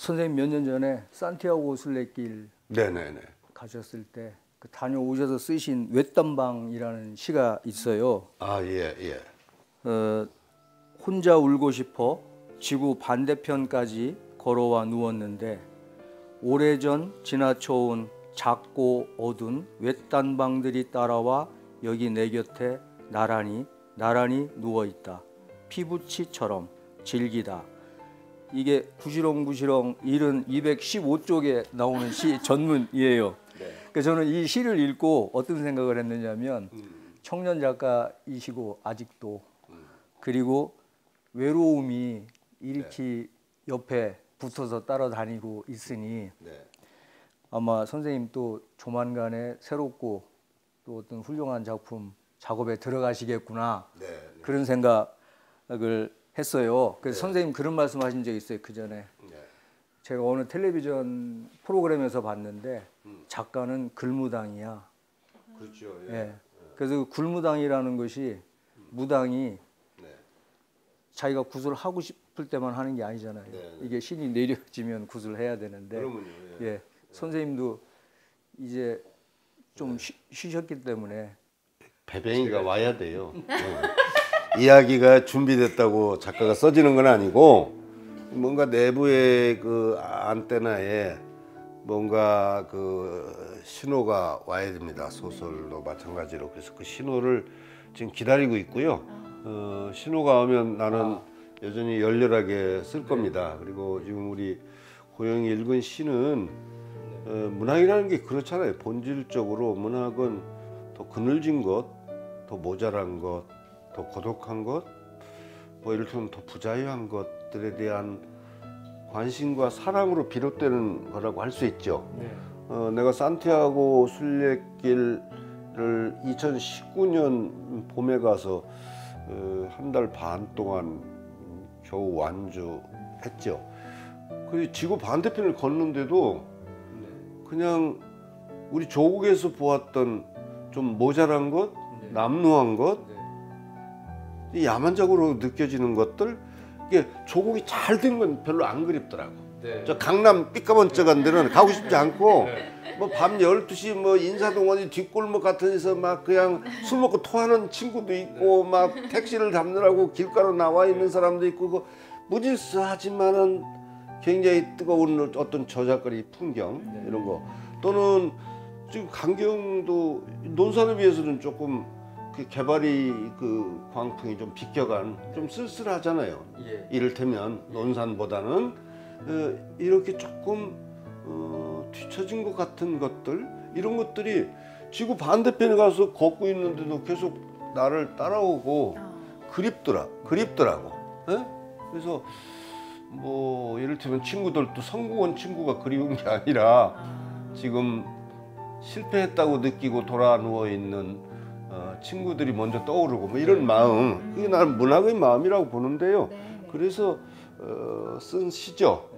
선생님 몇 년 전에 산티아고 순례길 네네네. 가셨을 때 그 다녀오셔서 쓰신 외딴방이라는 시가 있어요. 아, 예, 예. 혼자 울고 싶어 지구 반대편까지 걸어와 누웠는데 오래전 지나쳐온 작고 어두운 외딴방들이 따라와 여기 내 곁에 나란히 누워있다. 피부치처럼 질기다. 이게 구시렁구시렁 일은 215쪽에 나오는 시 전문이에요. 네. 그래서 저는 이 시를 읽고 어떤 생각을 했느냐면 청년 작가이시고 아직도 그리고 외로움이 이렇게 옆에 붙어서 따라다니고 있으니 네. 아마 선생님 또 조만간에 새롭고 또 어떤 훌륭한 작품 작업에 들어가시겠구나. 네. 그런 생각을 했어요. 그래서 네. 선생님 그런 말씀하신 적 있어요. 그 전에 네. 제가 어느 텔레비전 프로그램에서 봤는데 작가는 글무당이야. 그렇죠. 예. 예. 그래서 그 글무당이라는 것이 무당이 네. 자기가 굿을 하고 싶을 때만 하는 게 아니잖아요. 네. 이게 신이 내려지면 굿을 해야 되는데. 그러면요. 예. 예. 선생님도 이제 좀 쉬셨기 때문에 배뱅이가 와야 돼요. 이야기가 준비됐다고 작가가 써지는 건 아니고 뭔가 내부의 그 안테나에 뭔가 그 신호가 와야 됩니다. 소설도 마찬가지로. 그래서 그 신호를 지금 기다리고 있고요. 신호가 오면 나는 여전히 열렬하게 쓸 겁니다. 그리고 지금 우리 고영이 읽은 시는 문학이라는 게 그렇잖아요. 본질적으로 문학은 더 그늘진 것, 더 모자란 것, 더 고독한 것, 뭐 이를테면 더 부자유한 것들에 대한 관심과 사랑으로 비롯되는 거라고 할 수 있죠. 네. 내가 산티아고 순례길을 2019년 봄에 가서 한 달 반 동안 겨우 완주했죠. 그리고 지구 반대편을 걷는데도 그냥 우리 조국에서 보았던 좀 모자란 것, 남루한 것, 야만적으로 느껴지는 것들, 이게 조국이 잘 된 건 별로 안 그립더라고. 네. 저 강남 삐까번쩍한 데는 가고 싶지 않고 뭐 밤 12시 뭐 인사동 어디 뒷골목 같은 데서 막 그냥 술 먹고 토하는 친구도 있고 막 택시를 잡느라고 길가로 나와 있는 사람도 있고 그 무질서하지만은 굉장히 뜨거운 어떤 저작거리 풍경 이런 거 또는 지금 강경도 논산에 비해서는 조금 그 개발이 그 광풍이 좀 비껴간 좀 쓸쓸하잖아요. 예. 이를테면 논산보다는 이렇게 조금 뒤처진 것 같은 것들 이런 것들이 지구 반대편에 가서 걷고 있는데도 계속 나를 따라오고 그립더라고. 예? 그래서 뭐 이를테면 친구들도 성공한 친구가 그리운 게 아니라 지금 실패했다고 느끼고 돌아 누워 있는 친구들이 먼저 떠오르고 뭐 이런 마음 그게 나는 문학의 마음이라고 보는데요. 그래서 쓴 시죠.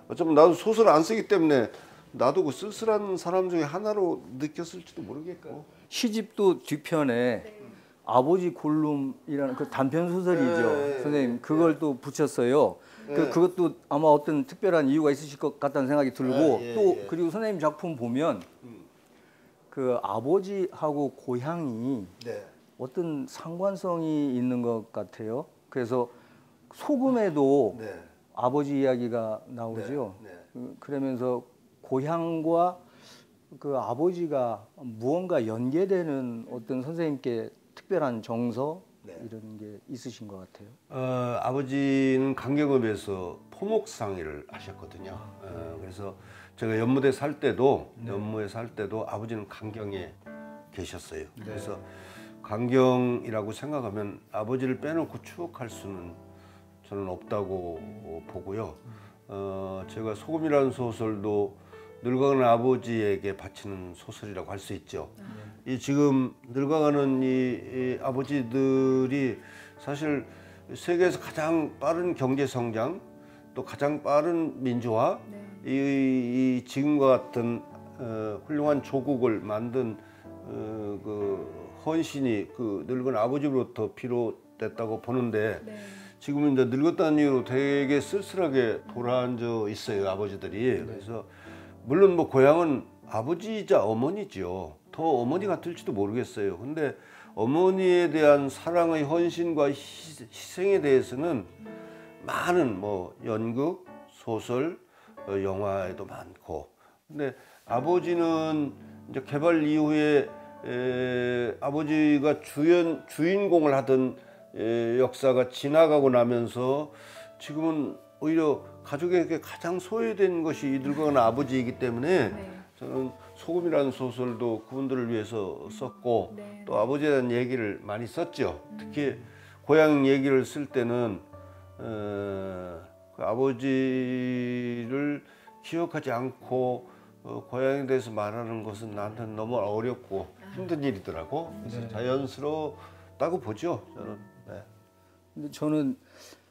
어쩌면 나도 소설 안 쓰기 때문에 나도 그 쓸쓸한 사람 중에 하나로 느꼈을지도 모르겠고. 시집도 뒤편에 아버지 골룸이라는 그 단편 소설이죠. 선생님 그걸 또 붙였어요. 그것도 아마 어떤 특별한 이유가 있으실 것 같다는 생각이 들고 또 그리고 선생님 작품 보면 그 아버지하고 고향이 어떤 상관성이 있는 것 같아요. 그래서 소금에도 아버지 이야기가 나오죠. 그러면서 고향과 그 아버지가 무언가 연계되는 어떤 선생님께 특별한 정서 이런 게 있으신 것 같아요. 아버지는 강경읍에서 포목상일을 하셨거든요. 그래서 제가 연무대 살 때도 연무에 살 때도 아버지는 강경에 계셨어요. 그래서 강경이라고 생각하면 아버지를 빼놓고 추억할 수는 저는 없다고 보고요. 제가 소금이라는 소설도 늙어가는 아버지에게 바치는 소설이라고 할 수 있죠. 이 지금 늙어가는 이 아버지들이 사실 세계에서 가장 빠른 경제 성장, 또 가장 빠른 민주화, 이 지금과 같은 훌륭한 조국을 만든 그 헌신이 그 늙은 아버지로부터 비롯됐다고 보는데 지금은 이제 늙었다는 이유로 되게 쓸쓸하게 돌아앉아 있어요, 아버지들이. 그래서 물론 뭐 고향은 아버지이자 어머니죠. 더 어머니 같을지도 모르겠어요. 근데 어머니에 대한 사랑의 헌신과 희생에 대해서는 많은 뭐 연극, 소설, 영화에도 많고. 근데 아버지는 이제 개발 이후에 아버지가 주인공을 하던 역사가 지나가고 나면서 지금은 오히려 가족에게 가장 소외된 것이 늙어가는 아버지이기 때문에 저는 소금이라는 소설도 그분들을 위해서 썼고 또 아버지에 대한 얘기를 많이 썼죠. 특히 고향 얘기를 쓸 때는 그 아버지를 기억하지 않고 고향에 대해서 말하는 것은 나한테는 너무 어렵고 힘든 일이더라고. 그래서 자연스럽다고 보죠, 저는. 네. 근데 저는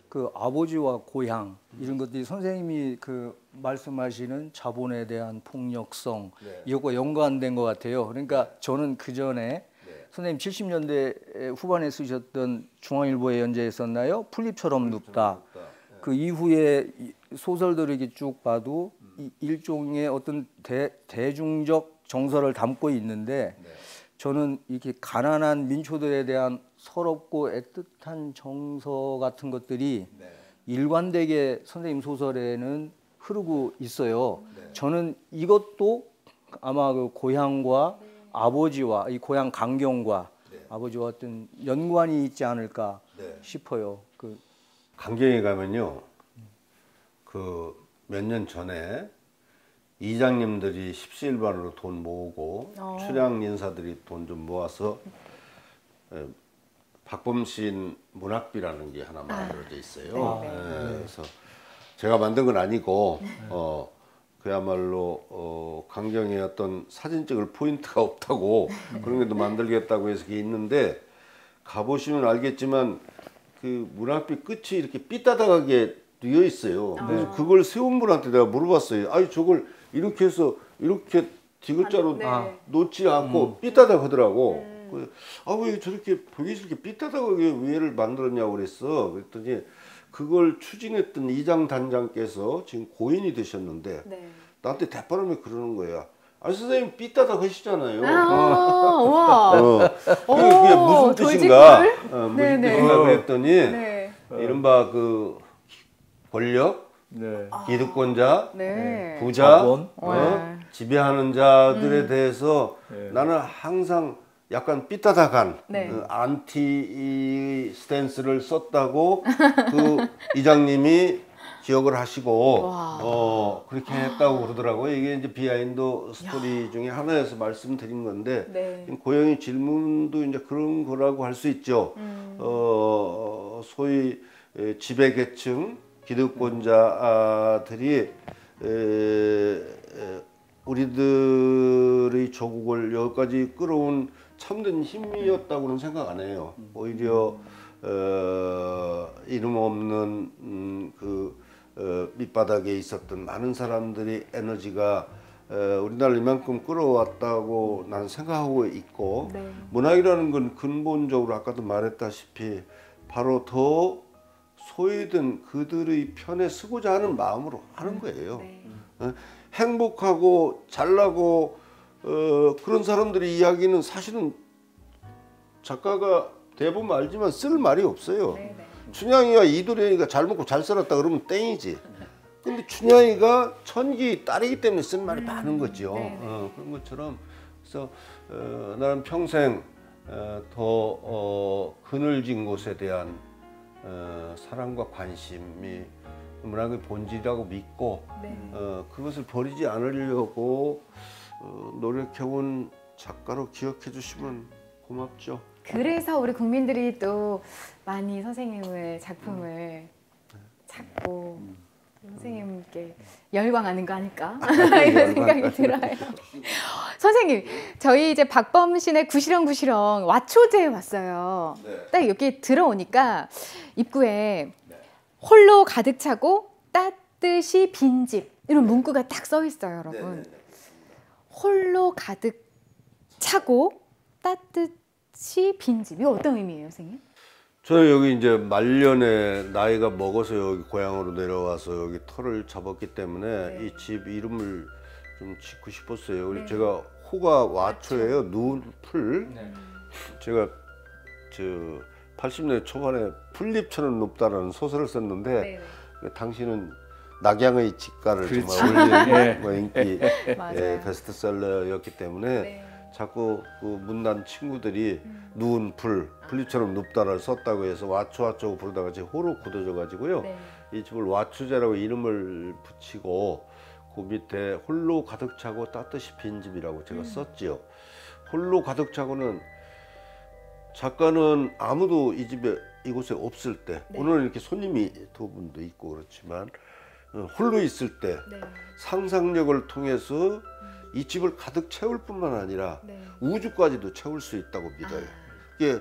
그 아버지와 고향 이런 것들이 선생님이 그 말씀하시는 자본에 대한 폭력성 이것과 연관된 것 같아요. 그러니까 저는 그 전에 선생님 70년대 후반에 쓰셨던 중앙일보에 연재했었나요? 풀잎처럼 눕다. 그 이후에 소설들을 이렇게 쭉 봐도 일종의 어떤 대중적 정서를 담고 있는데 저는 이렇게 가난한 민초들에 대한 서럽고 애틋한 정서 같은 것들이 일관되게 선생님 소설에는 흐르고 있어요. 저는 이것도 아마 그 고향과 아버지와 이 고향 강경과 아버지와 어떤 연관이 있지 않을까 싶어요. 그 강경에 가면요, 그 몇 년 전에 이장님들이 십시일반으로 돈 모으고 출양 인사들이 돈 좀 모아서 박범신 문학비라는 게 하나 만들어져 있어요. 그래서 제가 만든 건 아니고 그야말로 강경의 어떤 사진 찍을 포인트가 없다고 그런 것도 만들겠다고 해서 그게 있는데 가보시면 알겠지만 그 문학비 끝이 이렇게 삐따닥하게 뉘어 있어요. 그래서 그걸 세운 분한테 내가 물어봤어요. 아니 저걸 이렇게 해서 이렇게 디귿자로 놓지 않고 삐따닥 하더라고. 왜 저렇게 보기 싫게 삐따닥하게 위에를 만들었냐고 그랬어. 그랬더니 그걸 추진했던 이장 단장께서 지금 고인이 되셨는데 나한테 대바람에 그러는 거야. 아니 선생님 삐따닥 하시잖아요. 와. 그게 무슨 뜻인가? 무슨 네네. 뜻인가 그랬더니 이른바 그 권력, 기득권자, 부자, 자본. 지배하는 자들에 대해서 나는 항상 약간 삐딱한 안티 스탠스를 썼다고 그 이장님이 기억을 하시고 그렇게 했다고 그러더라고요. 이게 이제 비하인드 스토리 중에 하나여서 말씀드린 건데 고양이 질문도 이제 그런 거라고 할 수 있죠. 소위 지배계층, 기득권자들이 우리들의 조국을 여기까지 끌어온 참된 힘이었다고는 생각 안 해요. 오히려 이름 없는 밑바닥에 있었던 많은 사람들이 에너지가 우리나라를 이만큼 끌어왔다고 나는 생각하고 있고 문학이라는 건 근본적으로 아까도 말했다시피 바로 더 소외된 그들의 편에 서고자 하는 마음으로 하는 거예요. 행복하고 잘나고 그런 사람들의 이야기는 사실은 작가가 대부분 알지만 쓸 말이 없어요. 춘향이와 이도련이가 잘 먹고 잘 살았다 그러면 땡이지. 근데 춘향이가 천기 딸이기 때문에 쓴 말이 많은 거죠. 그런 것처럼 그래서 나는 평생 더 그늘진 곳에 대한 사랑과 관심이 문학의 본질이라고 믿고 그것을 버리지 않으려고 노력해온 작가로 기억해 주시면 고맙죠. 그래서 우리 국민들이 또 많이 선생님의 작품을 찾고 선생님께 열광하는 거 아닐까 이런 생각이 들어요. 선생님, 저희 이제 박범신의 구시렁구시렁 와초제에 왔어요. 딱 여기 들어오니까 입구에 홀로 가득 차고 따뜻이 빈집 이런 문구가 딱 써 있어요, 여러분. 홀로 가득 차고 따뜻이 빈집 이거 어떤 의미예요, 선생님? 저는 여기 이제 말년에 나이가 먹어서 여기 고향으로 내려와서 여기 터를 잡았기 때문에 이 집 이름을 좀 짓고 싶었어요. 그리고 제가 호가 와초예요. 누운 풀. 제가 저 80년대 초반에 풀잎처럼 높다라는 소설을 썼는데 당신은 낙양의 집가를 정말 올린 뭐 인기 베스트셀러였기 때문에 자꾸 그 문단 친구들이 누운 풀, 풀잎처럼 높다를 썼다고 해서 와초와초 부르다가 제 호로 굳어져 가지고요. 이 집을 와초제라고 이름을 붙이고 그 밑에 홀로 가득 차고 따뜻이 빈 집이라고 제가 썼지요. 홀로 가득 차고는 작가는 아무도 이 집에 이곳에 없을 때 오늘 이렇게 손님이 두 분도 있고 그렇지만 홀로 있을 때 상상력을 통해서 이 집을 가득 채울 뿐만 아니라 우주까지도 채울 수 있다고 믿어요. 이게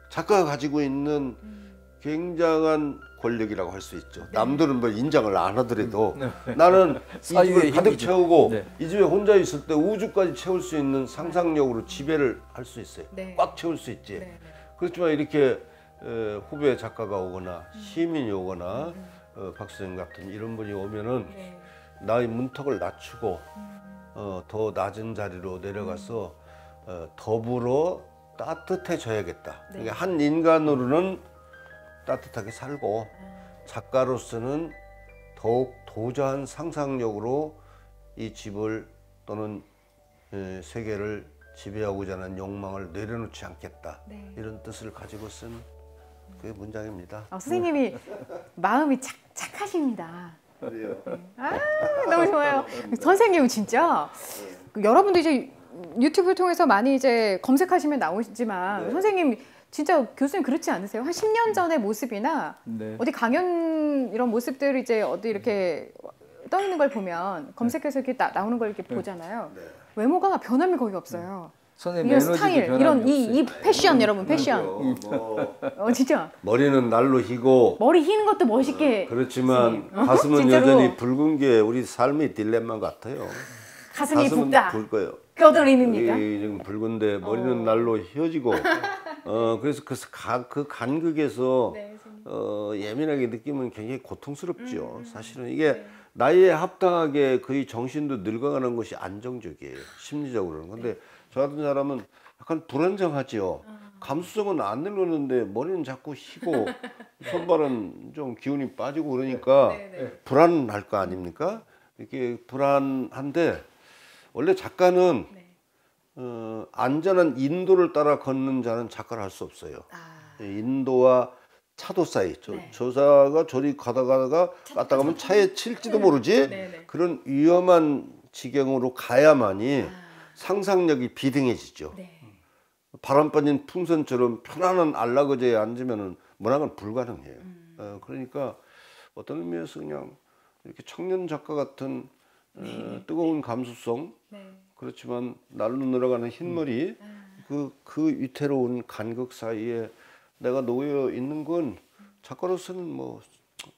작가가 가지고 있는 굉장한 권력이라고 할 수 있죠. 남들은 뭐 인정을 안 하더라도 나는 이 집을 가득 채우고 이 집에 혼자 있을 때 우주까지 채울 수 있는 상상력으로 지배를 할 수 있어요. 꽉 채울 수 있지. 그렇지만 이렇게 후배 작가가 오거나 시민이 오거나 박수생 같은 이런 분이 오면은 나의 문턱을 낮추고 더 낮은 자리로 내려가서 더불어 따뜻해져야겠다. 그러니까 한 인간으로는 따뜻하게 살고 작가로서는 더욱 도저한 상상력으로 이 집을 또는 세계를 지배하고자 하는 욕망을 내려놓지 않겠다. 이런 뜻을 가지고 쓴 그 문장입니다. 선생님이 마음이 착하십니다. 너무 좋아요. 선생님은 진짜 여러분도 이제 유튜브를 통해서 많이 이제 검색하시면 나오지만 선생님 진짜 교수님 그렇지 않으세요? 한 10년 전의 모습이나 어디 강연 이런 모습들 이제 어디 이렇게 떠 있는 걸 보면 검색해서 이렇게 나오는 걸 이렇게 보잖아요. 외모가 변함이 거의 없어요. 선생님 이런 스타일, 이런 이 패션 여러분 패션. 진짜. 머리는 날로 희고 머리 휘는 것도 멋있게. 그렇지만 가슴은 여전히 붉은 게 우리 삶의 딜레마 같아요. 가슴이 붓다. 붉어요. 그 어떤 의미입니까? 지금 붉은데 머리는 날로 휘어지고 그래서 그 간극에서 예민하게 느끼면 굉장히 고통스럽죠. 사실은 이게 나이에 합당하게 그의 정신도 늙어가는 것이 안정적이에요. 심리적으로는. 근데 저 같은 사람은 약간 불안정하지요. 감수성은 안 늙었는데 머리는 자꾸 희고 손발은 좀 기운이 빠지고 그러니까 불안할 거 아닙니까? 이렇게 불안한데 원래 작가는 안전한 인도를 따라 걷는 자는 작가를 할 수 없어요. 인도와 차도 사이, 저자가 저리 갔다가 가면 차에 칠지도 모르지. 그런 위험한 지경으로 가야만이 상상력이 비등해지죠. 바람 빠진 풍선처럼 편안한 안락의자에 앉으면은 문학은 불가능해요. 그러니까 어떤 의미에서 그냥 이렇게 청년 작가 같은 뜨거운 감수성, 그렇지만 날로 늘어가는 흰머리, 그 위태로운 간극 사이에 내가 놓여 있는 건 작가로서는 뭐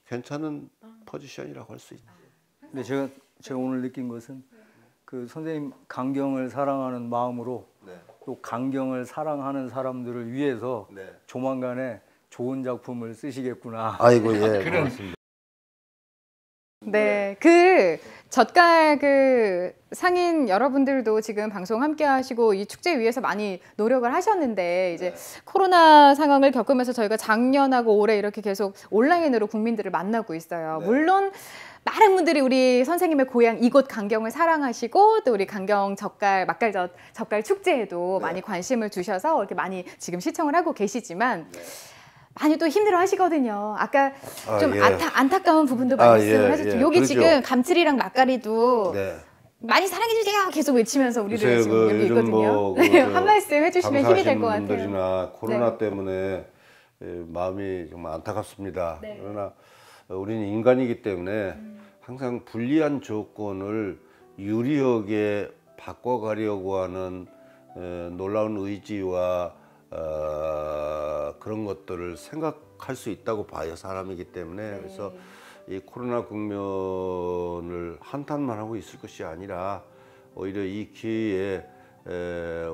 괜찮은 포지션이라고 할 수 있죠. 근데 제가 오늘 느낀 것은 그 선생님 강경을 사랑하는 마음으로 또 강경을 사랑하는 사람들을 위해서 조만간에 좋은 작품을 쓰시겠구나. 아이고 예, 고맙습니다. 네, 그 젓갈 그 상인 여러분들도 지금 방송 함께 하시고 이 축제 위해서 많이 노력을 하셨는데 이제 코로나 상황을 겪으면서 저희가 작년하고 올해 이렇게 계속 온라인으로 국민들을 만나고 있어요. 물론 많은 분들이 우리 선생님의 고향 이곳 강경을 사랑하시고 또 우리 강경 젓갈 젓갈 축제에도 많이 관심을 두셔서 이렇게 많이 지금 시청을 하고 계시지만 많이 또 힘들어 하시거든요. 아까 좀 안타까운 부분도 말씀을 하셨죠. 여기 그렇죠. 지금 감칠이랑 맛가리도 많이 사랑해주세요. 계속 외치면서 우리를 지금 여기 있거든요. 한 말씀 해주시면 힘이 될 것 같아요. 분들이나 코로나 때문에 마음이 정말 안타깝습니다. 그러나 우리는 인간이기 때문에 항상 불리한 조건을 유리하게 바꿔가려고 하는 놀라운 의지와 그런 것들을 생각할 수 있다고 봐요. 사람이기 때문에. 그래서 이 코로나 국면을 한탄만 하고 있을 것이 아니라 오히려 이 기회에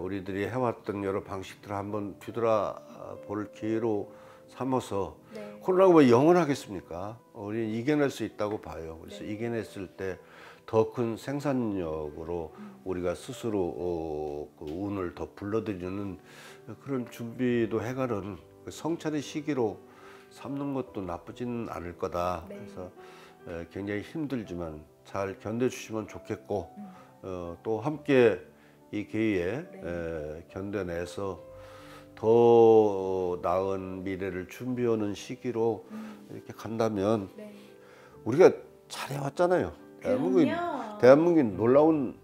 우리들이 해왔던 여러 방식들을 한번 뒤돌아볼 기회로 삼아서 네. 코로나가 뭐 영원하겠습니까? 우리는 이겨낼 수 있다고 봐요. 그래서 네. 이겨냈을 때 더 큰 생산력으로 우리가 스스로 그 운을 더 불러들이는 그런 준비도 해가는 그 성찰의 시기로 삼는 것도 나쁘지는 않을 거다. 네. 그래서 굉장히 힘들지만 잘 견뎌주시면 좋겠고 또 함께 이 기회에 견뎌내서 더 나은 미래를 준비하는 시기로 이렇게 간다면 네. 우리가 잘해왔잖아요. 대한민국이 놀라운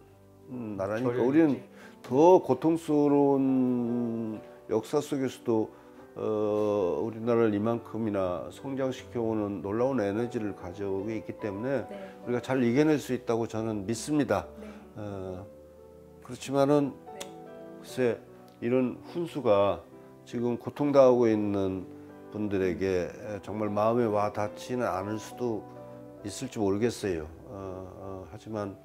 나라니까 우리는 더 고통스러운 역사 속에서도 우리나라를 이만큼이나 성장시켜오는 놀라운 에너지를 가지고 있기 때문에 네. 우리가 잘 이겨낼 수 있다고 저는 믿습니다. 네. 그렇지만은 글쎄 이런 훈수가 지금 고통당하고 있는 분들에게 정말 마음에 와 닿지는 않을 수도 있을지 모르겠어요. 하지만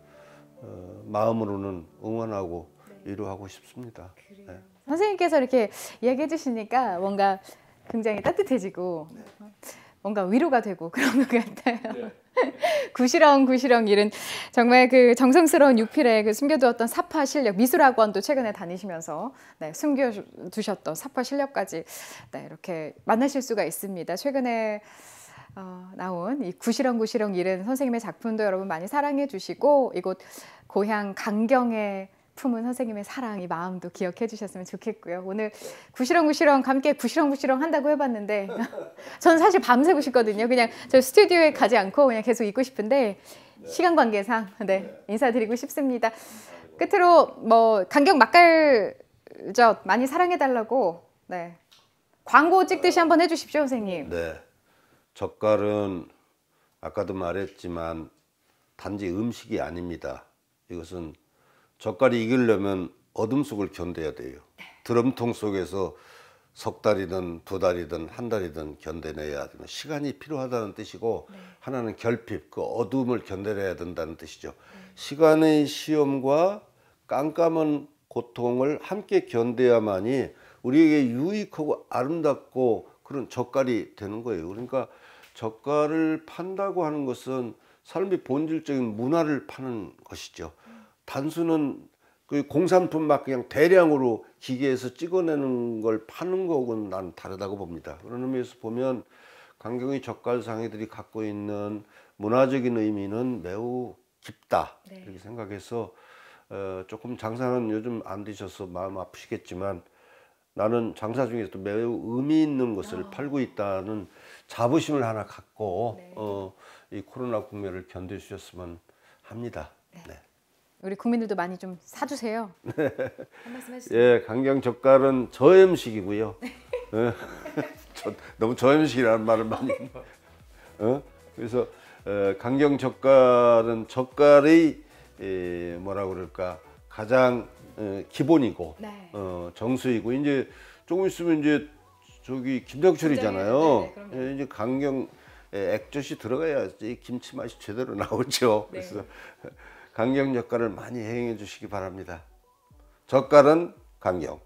마음으로는 응원하고 위로하고 싶습니다. 네. 선생님께서 이렇게 이야기해 주시니까 뭔가 굉장히 따뜻해지고 뭔가 위로가 되고 그런 것 같아요. 구시렁 일은 정말 그 정성스러운 유필에 그 숨겨두었던 사파 실력, 미술학원도 최근에 다니시면서 네, 숨겨두셨던 사파 실력까지 네, 이렇게 만나실 수가 있습니다. 최근에 나온 이 구시렁 일은 선생님의 작품도 여러분 많이 사랑해 주시고 이곳 고향 강경에 품은 선생님의 사랑, 이 마음도 기억해 주셨으면 좋겠고요. 오늘 구시렁 함께 구시렁 한다고 해봤는데 저는 사실 밤새고 싶거든요. 그냥 저 스튜디오에 가지 않고 그냥 계속 있고 싶은데 시간 관계상 네, 인사드리고 싶습니다. 끝으로 뭐 강경 맛깔젓 많이 사랑해 달라고 네, 광고 찍듯이 한번 해주십시오, 선생님. 네, 젓갈은 아까도 말했지만 단지 음식이 아닙니다. 이것은 젓갈이 익으려면 어둠 속을 견뎌야 돼요. 드럼통 속에서 석 달이든 두 달이든 한 달이든 견뎌내야 되는 시간이 필요하다는 뜻이고 하나는 결핍, 그 어둠을 견뎌내야 된다는 뜻이죠. 시간의 시험과 깜깜한 고통을 함께 견뎌야만이 우리에게 유익하고 아름답고 그런 젓갈이 되는 거예요. 그러니까 젓갈을 판다고 하는 것은 삶의 본질적인 문화를 파는 것이죠. 단순한 그 공산품 막 그냥 대량으로 기계에서 찍어내는 걸 파는 거하고는 난 다르다고 봅니다. 그런 의미에서 보면 강경의 젓갈상회들이 갖고 있는 문화적인 의미는 매우 깊다 이렇게 생각해서 조금 장사는 요즘 안 되셔서 마음 아프시겠지만 나는 장사 중에서도 매우 의미 있는 것을 팔고 있다는 자부심을 하나 갖고 이 코로나 국면을 견뎌주셨으면 합니다. 네. 우리 국민들도 많이 좀 사주세요. 한 말씀 해주세요. 예, 강경 젓갈은 저염식이고요. 너무 저염식이라는 말을 많이. 그래서 강경 젓갈은 젓갈의 뭐라 그럴까 가장 기본이고 네. 정수이고 이제 조금 있으면 이제 저기 김장철이잖아요. 네, 그럼요. 이제 강경 액젓이 들어가야지 김치 맛이 제대로 나오죠. 네. 그래서 강경 젓갈을 많이 행해 주시기 바랍니다. 젓갈은 강경.